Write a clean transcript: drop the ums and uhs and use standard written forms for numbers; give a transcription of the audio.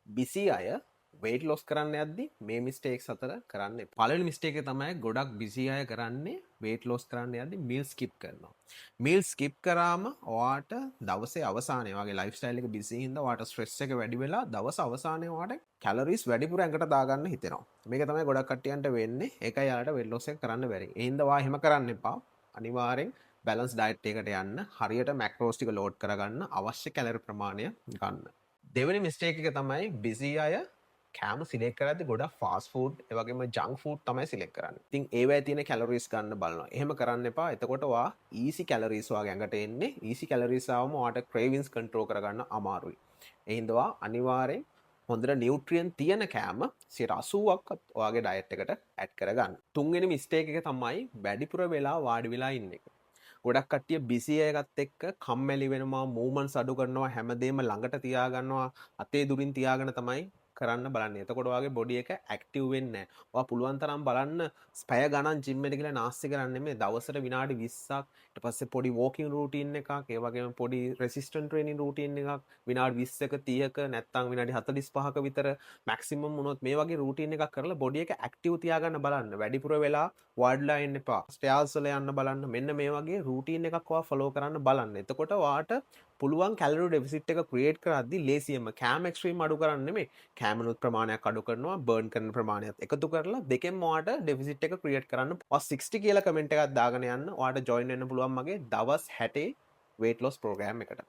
Busy අය weight loss කරන්න යද්දි මේ mistakes අතර කරන්න එපා. පළවෙනි mistake එක තමයි ගොඩක් busy අය කරන්නේ weight loss කරන්න යද්දි meal skip කරනවා. meal skip කරාම ඔයාට දවසේ අවසානයේ ඔයාගේ lifestyle එක busy හින්දා ඔයාට stress එක වැඩි වෙලා දවස් අවසානයේ ඔයාට calories වැඩිපුර ඇඟට දාගන්න හිතෙනවා. මේක තමයි ගොඩක් කට්ටියන්ට වෙන්නේ. ඒකයි යාළුවට weight loss එක කරන්න බැරි. ඒ හින්දා ඔයා එහෙම කරන්න එපා. අනිවාර්යෙන් balance diet එකකට යන්න, හරියට macros ටික load කරගන්න, අවශ්‍ය calorie ප්‍රමාණය ගන්න. දෙවැනි mistake එක තමයි busy අය කෑම සිලෙක්ට් කරද්දී ගොඩක් ෆාස්ට් ෆුඩ් ඒ වගේම ජංක් ෆුඩ් තමයි සිලෙක්ට් කරන්නේ. ඉතින් ඒවැය තියෙන කැලරිස් ගන්න බලනවා. එහෙම කරන්න එපා. එතකොට ඔයා ඊසි කැලරිස් ඔයාගේ ඇඟට එන්නේ. ඊසි කැලරිස් ආවම ඔයාට ක්‍රේවින්ස් කන්ට්‍රෝල් කරගන්න අමාරුයි. ඒ හින්දා ඔයා අනිවාර්යෙන් හොඳට නියුට්‍රියන් තියෙන කෑම 80ක් ඔයාගේ ඩයට් එකට ඇඩ් කරගන්න. තුන්වෙනි මිස්ටේක් එක තමයි වැඩිපුර වෙලා වාඩි වෙලා ඉන්න එක. ගොඩක් කට්ටිය බිසි එකත් එක්ක කම්මැලි වෙනවා, මූවමන්ට්ස් අඩු කරනවා, හැමදේම ළඟට තියාගන්නවා, අතේ දුරින් තියාගෙන තමයි කරන්න බලන්නේ. එතකොට ඔයාගේ බොඩි එක ඇක්ටිව් වෙන්නේ නැහැ. ඔයා පුළුවන් තරම් බලන්න ස්පැය ගණන් ජිම් එකට ගිහලා නාස්ති කරන්නේ නෙමෙයි. දවසට විනාඩි 20ක් ඊට පස්සේ පොඩි වෝකින් රූටින් එකක්, ඒ වගේම පොඩි රෙසිස්ටන්ට් ට්‍රේනින් රූටින් එකක් විනාඩි 20ක 30ක නැත්නම් විනාඩි 45ක විතර මැක්සිමම් වුණොත් මේ වගේ රූටින් එකක් කරලා බොඩි එක ඇක්ටිව් තියාගන්න බලන්න. වැඩිපුර වෙලා වාඩිලා ඉන්න එපා. ස්ටෑර්ස් වල යන්න බලන්න. මෙන්න මේ වගේ රූටින් එකක් ඔයා ෆලෝ කරන්න බලන්න. එතකොට ඔයාට පුළුවන් කැලරි ඩෙෆිසිට් එක ක්‍රියේට් කරද්දී ලේසියෙන්ම කෑම එක්ස්ට්‍රීම් අඩු කරන්න නෙමෙයි. කෑමනුත් ප්‍රමාණයක් අඩු කරනවා, බර්න් කරන ප්‍රමාණයත් එකතු කරලා දෙකෙන්ම ඔයාට ඩෙෆිසිට් එක ක්‍රියේට් කරන්න. ඔයා 60 කියලා කමෙන්ට් එකක් දාගෙන යන්න. ඔයාට ජොයින් වෙන්න පුළුවන් මගේ දවස් 60 weight loss program එකට.